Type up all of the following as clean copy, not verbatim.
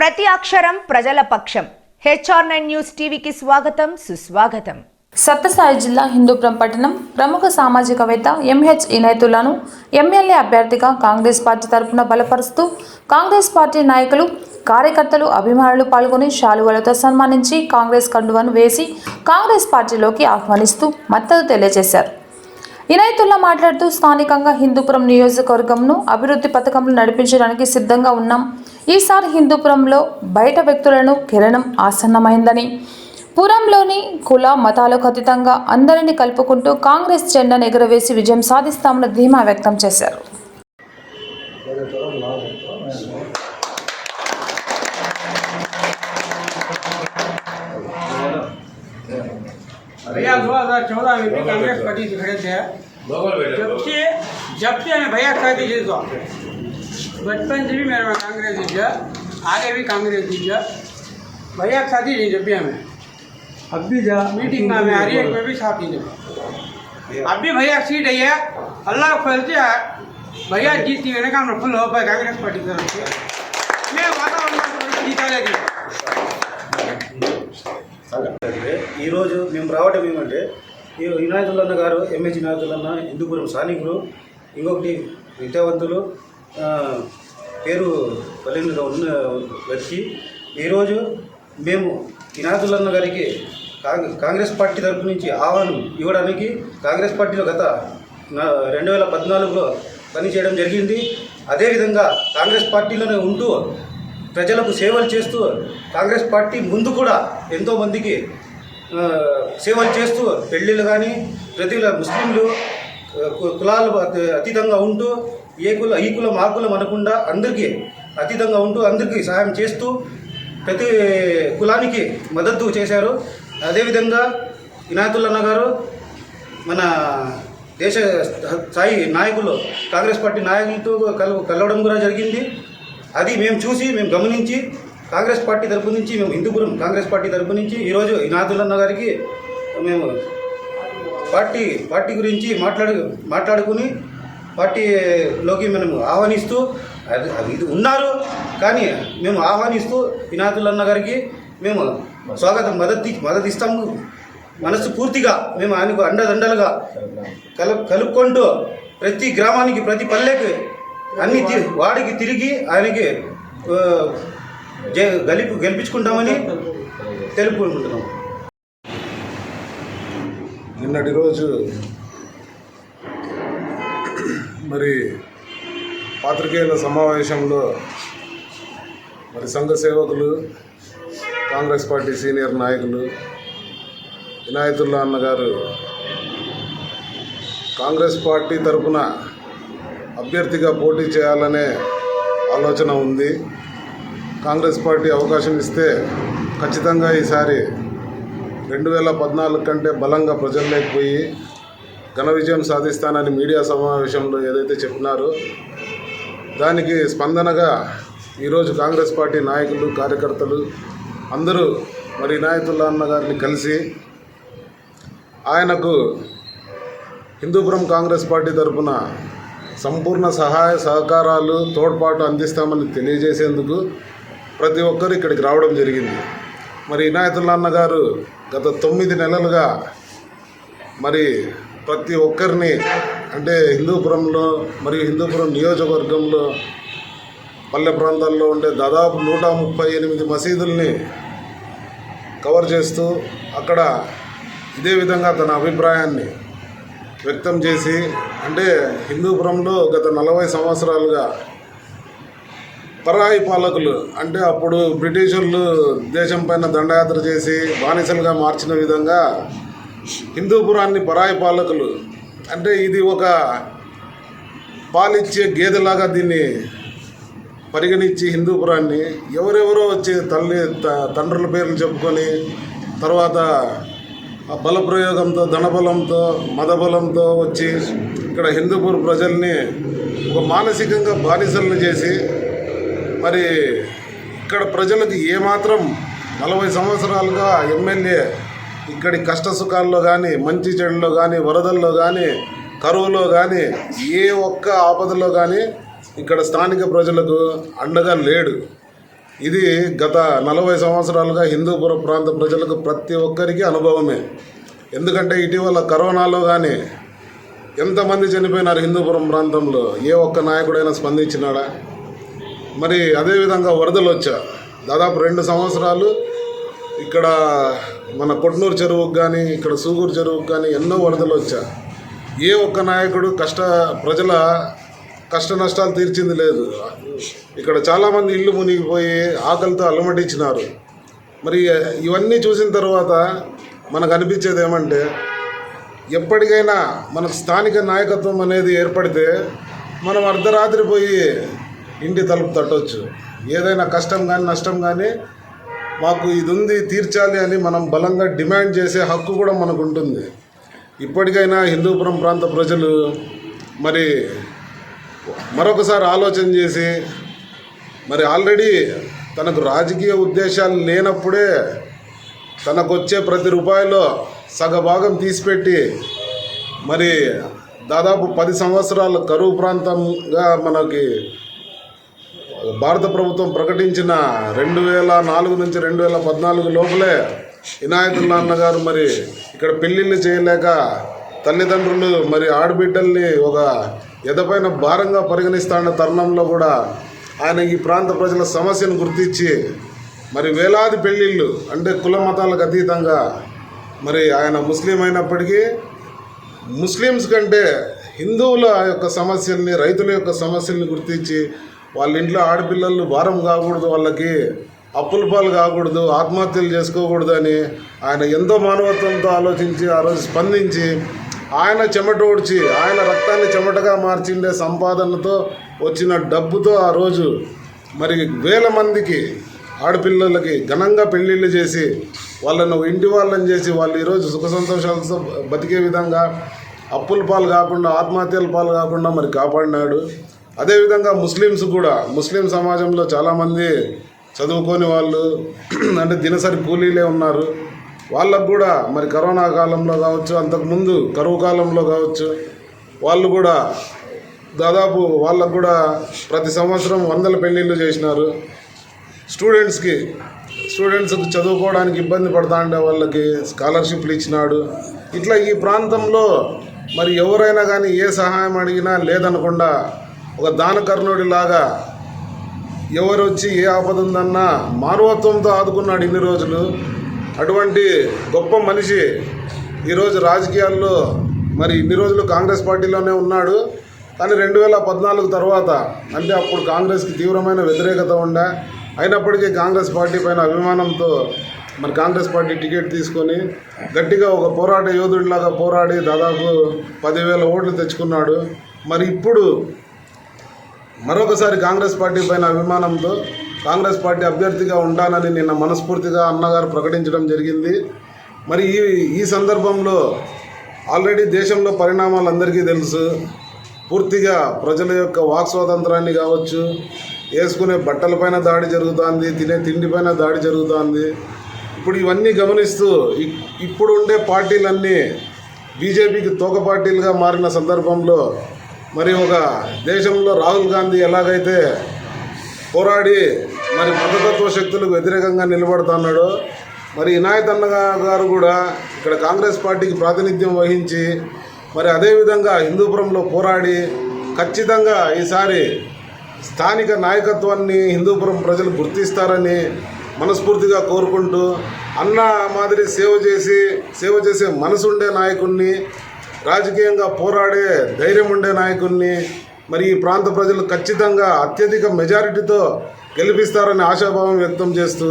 ప్రతి అక్షరం ప్రజల పక్షం. HR9 న్యూస్ టీవీకి స్వాగతం, సుస్వాగతం. సత్యసాయి జిల్లా హిందూపురం పట్టణం ప్రముఖ సామాజికవేత్త MH ఇనైతుల్లాను ఎమ్మెల్యే అభ్యర్థిగా కాంగ్రెస్ పార్టీ తరఫున బలపరుస్తూ కాంగ్రెస్ పార్టీ నాయకులు, కార్యకర్తలు, అభిమానులు పాల్గొని శాలువలతో సన్మానించి కాంగ్రెస్ కండువాను వేసి కాంగ్రెస్ పార్టీలోకి ఆహ్వానిస్తూ మద్దతు తెలియజేశారు. ఇనైతుల్లా మాట్లాడుతూ స్థానికంగా హిందూపురం నియోజకవర్గంను అభివృద్ధి పథకంలో నడిపించడానికి సిద్ధంగా ఉన్నాం. ఈసారి హిందూపురంలో బయట వ్యక్తులను కిరణం ఆసన్నమైందని, పురంలోని కుల మతాలకు అతీతంగా అందరినీ కలుపుకుంటూ కాంగ్రెస్ జెండాను ఎగురవేసి విజయం సాధిస్తామని ధీమా వ్యక్తం చేశారు. भैया 2014 में भी कांग्रेस पार्टी से खड़े थे। जब से हमें भैया कहती थी तो बचपन से भी मेरे में कांग्रेस दीजिए, आगे भी कांग्रेस दीजिए। भैया के साथ ही नहीं जब भी हमें अब भी जा मीटिंग में हमें हर एक में भी साथ दीजिए। अब भी भैया सीट है, अल्लाह फैलते है भैया जीत की काम फुल हो पाए कांग्रेस पार्टी तरफ से मैं वातावरण जीता लेगी। ఈరోజు మేము రావడం ఏమంటే ఇనాయతుల్లన్న గారు MH ఇనాయతుల్లన్న హిందూపురం స్థానికులు, ఇంకొకటి విద్యావంతులు, పేరు పల్లెలుగా ఉన్న వ్యక్తి. ఈరోజు మేము ఇనాయతుల్లన్న గారికి కాంగ్రెస్ పార్టీ తరఫు నుంచి ఆహ్వానం ఇవ్వడానికి కాంగ్రెస్ పార్టీలో గత 2014లో పనిచేయడం జరిగింది. అదేవిధంగా కాంగ్రెస్ పార్టీలోనే ఉంటూ ప్రజలకు సేవలు చేస్తూ కాంగ్రెస్ పార్టీ ముందు కూడా ఎంతోమందికి సేవలు చేస్తూ పెళ్ళిళ్ళు కానీ ప్రతి ముస్లింలు కులాలు అతీతంగా ఉంటూ ఈ కులం ఆ కులం అనకుండా అందరికీ అతీతంగా ఉంటూ అందరికీ సహాయం చేస్తూ ప్రతి కులానికి మద్దతు చేశారు. అదేవిధంగా ఇనాయతుల్లన్న గారు మన దేశ స్థాయి నాయకులు కాంగ్రెస్ పార్టీ నాయకులతో కలవడం కూడా జరిగింది. అది మేము చూసి మేము గమనించి కాంగ్రెస్ పార్టీ తరపు నుంచి మేము హిందూపురం కాంగ్రెస్ పార్టీ తరపు నుంచి ఈరోజు ఇనాయతుల్లన్న గారికి మేము పార్టీ గురించి మాట్లాడుకుని పార్టీలోకి మేము ఆహ్వానిస్తూ ఇది ఉన్నారు కానీ మేము ఆహ్వానిస్తూ ఇనాయతుల్లన్న గారికి మేము స్వాగతం మద్దతు ఇస్తాము. మనస్సు పూర్తిగా మేము ఆయనకు అండదండలుగా కలుపుకుంటూ ప్రతి గ్రామానికి ప్రతి పల్లెకి అన్ని వాడికి తిరిగి ఆయనకి గెలిపించుకుంటామని తెలుపుకుంటున్నాం. నిన్నటి రోజు మరి పాత్రికేయుల సమావేశంలో మరి సంఘ సేవకులు, కాంగ్రెస్ పార్టీ సీనియర్ నాయకులు ఇనాయతుల్లా అన్న గారు కాంగ్రెస్ పార్టీ తరఫున అభ్యర్థిగా పోటీ చేయాలనే ఆలోచన ఉంది. కాంగ్రెస్ పార్టీ అవకాశం ఇస్తే ఖచ్చితంగా ఈసారి 2014 కంటే బలంగా ప్రజల్లోకి పోయి ఘన విజయం సాధిస్తానని మీడియా సమావేశంలో ఏదైతే చెప్పినారో దానికి స్పందనగా ఈరోజు కాంగ్రెస్ పార్టీ నాయకులు, కార్యకర్తలు అందరూ మరి ఇనాయతుల్లా అన్న గారిని కలిసి ఆయనకు హిందూపురం కాంగ్రెస్ పార్టీ తరఫున సంపూర్ణ సహాయ సహకారాలు, తోడ్పాటు అందిస్తామని తెలియజేసేందుకు ప్రతి ఒక్కరు ఇక్కడికి రావడం జరిగింది. మరి ఇనాయతుల్లా అన్న గారు గత 9 నెలలుగా మరి ప్రతి ఒక్కరిని అంటే హిందూపురంలో మరియు హిందూపురం నియోజకవర్గంలో పల్లె ప్రాంతాల్లో ఉండే దాదాపు 138 మసీదుల్ని కవర్ చేస్తూ అక్కడ ఇదే విధంగా తన అభిప్రాయాన్ని వ్యక్తం చేసి అంటే హిందూపురంలో గత 40 సంవత్సరాలుగా పరాయి పాలకులు అంటే అప్పుడు బ్రిటిషర్లు దేశం పైన దండయాత్ర చేసి బానిసలుగా మార్చిన విధంగా హిందూపురాన్ని పరాయి పాలకులు అంటే ఇది ఒక పాలిచ్చే గేదెలాగా దీన్ని పరిగణించి హిందూపురాన్ని ఎవరెవరో వచ్చి తండ్రుల పేర్లు చెప్పుకొని తర్వాత బలప్రయోగంతో, ధనబలంతో, మదబలంతో వచ్చి ఇక్కడ హిందూపూర్ ప్రజల్ని ఒక మానసికంగా బానిసలను చేసి మరి ఇక్కడ ప్రజలకు ఏమాత్రం 40 సంవత్సరాలుగా ఎమ్మెల్యే ఇక్కడి కష్ట సుఖాల్లో కానీ, మంచి చెడులో కానీ, వరదల్లో కానీ, కరువులో కానీ, ఏ ఒక్క ఆపదలో కానీ ఇక్కడ స్థానిక ప్రజలకు అండగా లేడు. ఇది గత 40 సంవత్సరాలుగా హిందూపురం ప్రాంత ప్రజలకు ప్రతి ఒక్కరికి అనుభవమే. ఎందుకంటే ఇటీవల కరోనాలో కానీ ఎంతమంది చనిపోయినారు హిందూపురం ప్రాంతంలో, ఏ ఒక్క నాయకుడైనా స్పందించినాడా? మరి అదేవిధంగా వరదలు వచ్చా దాదాపు 2 సంవత్సరాలు ఇక్కడ మన కొట్నూరు చెరువుకు కానీ ఇక్కడ సూగూరు చెరువుకు కానీ ఎన్నో వరదలు వచ్చా ఏ ఒక్క నాయకుడు ప్రజల కష్ట నష్టాలు తీర్చింది లేదు. ఇక్కడ చాలామంది ఇల్లు మునిగిపోయి ఆకలితో అలమటించినారు. మరి ఇవన్నీ చూసిన తర్వాత మనకు అనిపించేది ఏమంటే, ఎప్పటికైనా మనకు స్థానిక నాయకత్వం అనేది ఏర్పడితే మనం అర్ధరాత్రి పోయి ఇంటి తలుపు తట్టవచ్చు. ఏదైనా కష్టం కానీ నష్టం కానీ మాకు ఇది ఉంది తీర్చాలి అని మనం బలంగా డిమాండ్ చేసే హక్కు కూడా మనకు ఉంటుంది. ఇప్పటికైనా హిందూపురం ప్రాంత ప్రజలు మరి మరొకసారి ఆలోచన చేసి, మరి ఆల్రెడీ తనకు రాజకీయ ఉద్దేశాలు లేనప్పుడే తనకు వచ్చే ప్రతి రూపాయలో సగభాగం తీసిపెట్టి మరి దాదాపు 10 సంవత్సరాల కరువు ప్రాంతంగా మనకి భారత ప్రభుత్వం ప్రకటించిన 2004 నుంచి 2014 లోపలే ఇనాయతుల్లా అన్నగారు మరి ఇక్కడ పెళ్ళిళ్ళు చేయలేక తల్లిదండ్రులు మరి ఆడబిడ్డల్ని ఒక ఎదపైన భారంగా పరిగణిస్తున్న తరుణంలో కూడా ఆయన ఈ ప్రాంత ప్రజల సమస్యను గుర్తించి మరి వేలాది పెళ్ళిళ్ళు అంటే కుల మతాలకు అతీతంగా, మరి ఆయన ముస్లిం అయినప్పటికీ ముస్లిమ్స్ కంటే హిందువుల యొక్క సమస్యల్ని, రైతుల యొక్క సమస్యల్ని గుర్తించి వాళ్ళ ఇంట్లో ఆడపిల్లలు భారం కాకూడదు, వాళ్ళకి అప్పుల పాలు కాకూడదు, ఆత్మహత్యలు చేసుకోకూడదు అని ఆయన ఎంతో మానవత్వంతో ఆలోచించి ఆ రోజు స్పందించి ఆయన చెమట ఓడ్చి ఆయన రక్తాన్ని చెమటగా మార్చిండే సంపాదనతో వచ్చిన డబ్బుతో ఆ రోజు మరి వేల మందికి ఆడపిల్లలకి ఘనంగా పెళ్ళిళ్ళు చేసి వాళ్ళను ఇంటి వాళ్ళని చేసి వాళ్ళు ఈరోజు సుఖ సంతోషాలతో బతికే విధంగా అప్పుల పాలు కాకుండా ఆత్మహత్యల పాలు కాకుండా మరి కాపాడినాడు. అదేవిధంగా ముస్లిమ్స్ కూడా, ముస్లిం సమాజంలో చాలామంది చదువుకోని వాళ్ళు అంటే దినసరి కూలీలే ఉన్నారు. వాళ్ళకు కూడా మరి కరోనా కాలంలో కావచ్చు, అంతకుముందు కరువు కాలంలో కావచ్చు, వాళ్ళు కూడా దాదాపు వాళ్ళకు కూడా ప్రతి సంవత్సరం 100 పెళ్ళిళ్ళు చేసినారు. స్టూడెంట్స్కి చదువుకోవడానికి ఇబ్బంది పడతా ఉండే వాళ్ళకి స్కాలర్షిప్లు ఇచ్చినాడు. ఇట్లా ఈ ప్రాంతంలో మరి ఎవరైనా కానీ ఏ సహాయం అడిగినా లేదనకుండా ఒక దానకర్ణుడిలాగా ఎవరు వచ్చి ఏ ఆపద ఉందన్నా మానవత్వంతో ఆదుకున్నాడు ఇన్ని రోజులు. అటువంటి గొప్ప మనిషి ఈరోజు రాజకీయాల్లో మరి ఇన్ని రోజులు కాంగ్రెస్ పార్టీలోనే ఉన్నాడు. కానీ 2014 తర్వాత అంటే అప్పుడు కాంగ్రెస్కి తీవ్రమైన వ్యతిరేకత ఉండే, అయినప్పటికీ కాంగ్రెస్ పార్టీ పైన అభిమానంతో మరి కాంగ్రెస్ పార్టీ టికెట్ తీసుకొని గట్టిగా ఒక పోరాట యోధుడిలాగా పోరాడి దాదాపు 10,000 ఓట్లు తెచ్చుకున్నాడు. మరి ఇప్పుడు మరొకసారి కాంగ్రెస్ పార్టీ పైన అభిమానంతో కాంగ్రెస్ పార్టీ అభ్యర్థిగా ఉంటానని నిన్న మనస్ఫూర్తిగా అన్నగారు ప్రకటించడం జరిగింది. మరి ఈ సందర్భంలో ఆల్రెడీ దేశంలో పరిణామాలు అందరికీ తెలుసు. పూర్తిగా ప్రజల యొక్క వాక్ స్వాతంత్రాన్ని కావచ్చు, వేసుకునే బట్టలపైన దాడి జరుగుతుంది, తినే తిండిపైన దాడి జరుగుతుంది. ఇప్పుడు ఇవన్నీ గమనిస్తూ ఇప్పుడు ఉండే పార్టీలన్నీ బీజేపీకి తోక పార్టీలుగా మారిన సందర్భంలో మరి ఒక దేశంలో రాహుల్ గాంధీ ఎలాగైతే పోరాడి మరి మతతత్వ శక్తులకు వ్యతిరేకంగా నిలబడుతున్నాడో, మరి ఇనాయతన్న గారు కూడా ఇక్కడ కాంగ్రెస్ పార్టీకి ప్రాతినిధ్యం వహించి మరి అదేవిధంగా హిందూపురంలో పోరాడి ఖచ్చితంగా ఈసారి స్థానిక నాయకత్వాన్ని హిందూపురం ప్రజలు గుర్తిస్తారని మనస్ఫూర్తిగా కోరుకుంటూ, అన్న మాదిరి సేవ చేసే మనసుండే నాయకుడిని, రాజకీయంగా పోరాడే ధైర్యం ఉండే నాయకుడిని మరి ఈ ప్రాంత ప్రజలు ఖచ్చితంగా అత్యధిక మెజారిటీతో గెలిపిస్తారని ఆశాభావం వ్యక్తం చేస్తూ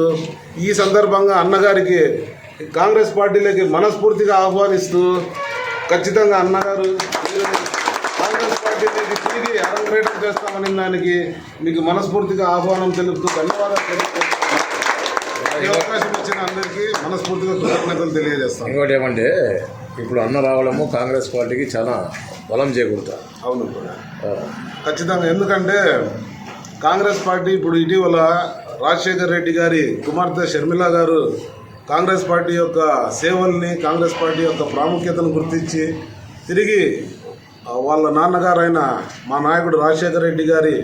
ఈ సందర్భంగా అన్నగారికి కాంగ్రెస్ పార్టీలోకి మనస్ఫూర్తిగా ఆహ్వానిస్తూ, ఖచ్చితంగా అన్నగారు కాంగ్రెస్ పార్టీలోకి తిరిగి అరంగేటం చేస్తామని దానికి మీకు మనస్ఫూర్తిగా ఆహ్వానం తెలుపుతూ ధన్యవాదాలు తెలుపుతున్నాను. ఈ అవకాశం ఇచ్చిన అందరికీ మనస్ఫూర్తిగా కృతజ్ఞతలు తెలియజేస్తాను. ఇంకోటి ఏమంటే ఇప్పుడు అన్న రావడము కాంగ్రెస్ పార్టీకి చాలా బలం చేకూరుతారు. అవును, ఖచ్చితంగా. ఎందుకంటే కాంగ్రెస్ పార్టీ ఇప్పుడు ఇటీవల రాజశేఖర్ రెడ్డి గారి కుమార్తె షర్మిల గారు కాంగ్రెస్ పార్టీ యొక్క సేవల్ని, కాంగ్రెస్ పార్టీ యొక్క ప్రాముఖ్యతను గుర్తించి తిరిగి వాళ్ళ నాన్నగారైన మా నాయకుడు రాజశేఖర్ రెడ్డి గారి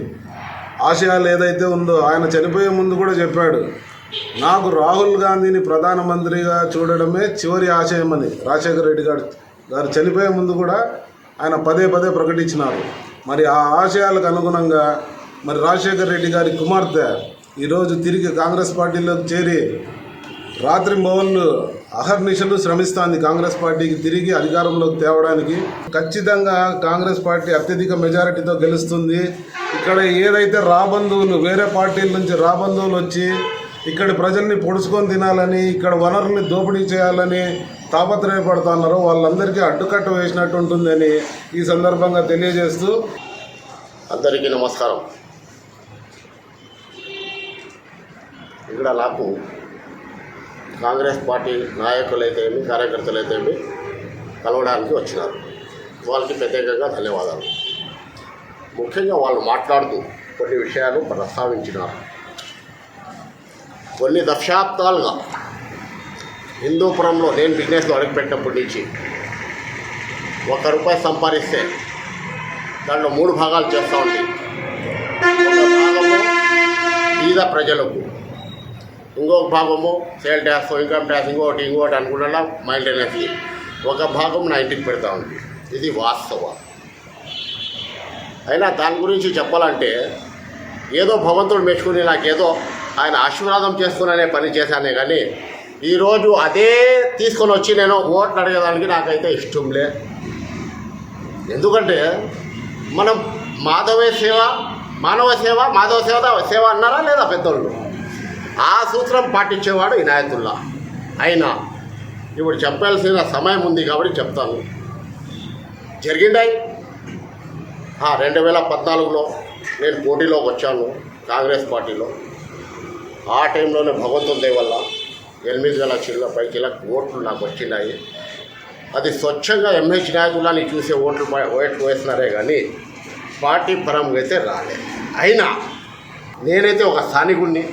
ఆశయాలు ఏదైతే ఉందో ఆయన చనిపోయే ముందు కూడా చెప్పాడు, నాకు రాహుల్ గాంధీని ప్రధానమంత్రిగా చూడడమే చివరి ఆశయమని. రాజశేఖర రెడ్డి గారు చనిపోయే ముందు కూడా ఆయన పదే పదే ప్రకటించినారు. మరి ఆ ఆశయాలకు అనుగుణంగా మరి రాజశేఖర రెడ్డి గారి కుమార్తె ఈరోజు తిరిగి కాంగ్రెస్ పార్టీలోకి చేరి రాత్రింబవళ్ళు అహర్నిశలు శ్రమిస్తోంది కాంగ్రెస్ పార్టీకి తిరిగి అధికారంలోకి తేవడానికి. ఖచ్చితంగా కాంగ్రెస్ పార్టీ అత్యధిక మెజారిటీతో గెలుస్తుంది. ఇక్కడ ఏదైతే రాబంధువులు వేరే పార్టీల నుంచి రాబంధువులు వచ్చి ఇక్కడి ప్రజల్ని పొడుచుకొని తినాలని, ఇక్కడ వనరుల్ని దోపిడీ చేయాలని తాపత్రయపడుతున్నారో వాళ్ళందరికీ అడ్డుకట్ట వేసినట్టు ఉంటుందని ఈ సందర్భంగా తెలియజేస్తూ, అందరికీ నమస్కారం. ఇక్కడ నాకు కాంగ్రెస్ పార్టీ నాయకులైతేమి కార్యకర్తలైతేమి కలవడానికి వచ్చినారు. వాళ్ళకి ప్రత్యేకంగా ధన్యవాదాలు. ముఖ్యంగా వాళ్ళు మాట్లాడుతూ కొన్ని విషయాలు ప్రస్తావించినారు. కొన్ని దశాబ్దాలుగా హిందూపురంలో నేను బిజినెస్లో అడుగుపెట్టినప్పటి నుంచి ₹1 సంపాదిస్తే దాంట్లో 3 భాగాలు చేస్తూ ఉంది. ఒక భాగము బీద ప్రజలకు, ఇంకొక భాగము సేల్ ట్యాక్స్, ఇన్కమ్ ట్యాక్స్, ఇంకోటి అనుకున్న మెయింటెనెన్స్కి, ఒక భాగం నా ఇంటికి పెడతా ఉంది. ఇది వాస్తవం. అయినా దాని గురించి చెప్పాలంటే ఏదో భగవంతుడు మెచ్చుకుని నాకేదో ఆయన ఆశీర్వాదం చేసుకునే పని చేశానే కానీ ఈరోజు అదే తీసుకొని వచ్చి నేను ఓట్లు అడిగేదానికి నాకైతే ఇష్టం లే. ఎందుకంటే మనం మానవ సేవ అన్నారా లేదా పెద్దోళ్ళు? ఆ సూత్రం పాటించేవాడు ఇనాయతుల్లా. అయినా ఇప్పుడు చెప్పాల్సిన సమయం ఉంది కాబట్టి చెప్తాను. జరిగిండాయి 2014లో నేను పోటీలోకి వచ్చాను కాంగ్రెస్ పార్టీలో. ఆ టైంలోనే భగవంతుని దయ వల్ల 8,000 చిల్లర పైకి ఓట్లు నాకు వచ్చినాయి. అది స్వచ్ఛంగా ఎంహెచ్ నాయకులని చూసే ఓట్లు వేసినారే కానీ పార్టీ పరంగా అయితే రాలేదు. అయినా నేనైతే ఒక స్థానికుడిని.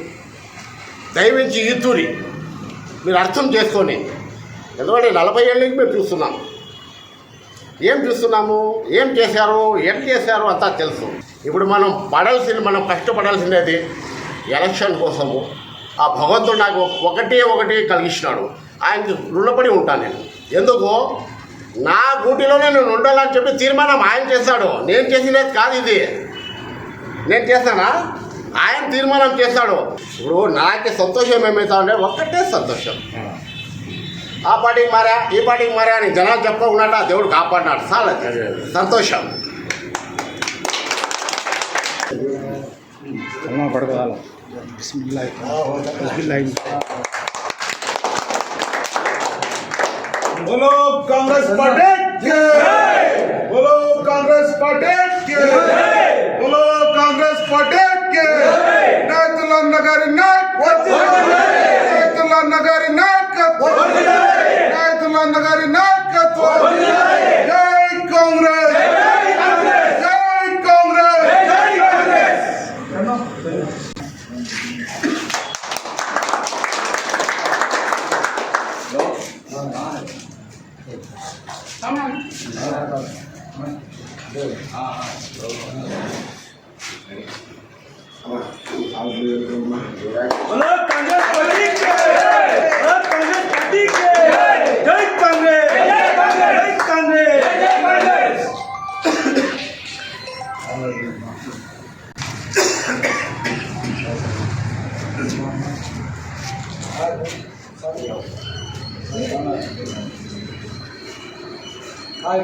దయవించి ఈతూరి మీరు అర్థం చేసుకొని, ఎందుకంటే 40 ఏళ్ళ నుంచి మేము చూస్తున్నాము. ఏం చూస్తున్నాము, ఏం చేశారు అంతా తెలుసు. ఇప్పుడు మనం కష్టపడాల్సినది ఎలక్షన్ కోసము. ఆ భగవంతుడు నాకు ఒకటి కలిగించినాడు. ఆయనకి రుణపడి ఉంటాను నేను. ఎందుకు నా గూటిలోనే నేను ఉండాలని చెప్పి తీర్మానం ఆయన చేస్తాడు. నేను చేసినది కాదు ఇది. నేను చేస్తానా? ఆయన తీర్మానం చేస్తాడు. ఇప్పుడు నాకు సంతోషం ఏమవుతా ఉంటే ఒక్కటే సంతోషం. ఆ పార్టీకి మారా, ఈ పార్టీకి మారా అని జనాలు చెప్పకుండా దేవుడు కాపాడినాడు. చాలా సంతోషం. बोलो कांग्रेस पार्टी की, बोलो कांग्रेस पार्टी की, बोलो कांग्रेस पार्टी की। इनायतुल्लाह नगरी नायकत्व, इनायतुल्लाह नगरी नायकत्व, इनायतुल्लाह नगरी नायकत्व। जय कांग्रेस, जय कांग्रेस, जय कांग्रेस। बोलो कांग्रेस पार्टी के, बोलो कांग्रेस पार्टी के, जय कांग्रेस, जय कांग्रेस, जय कांग्रेस। Hi,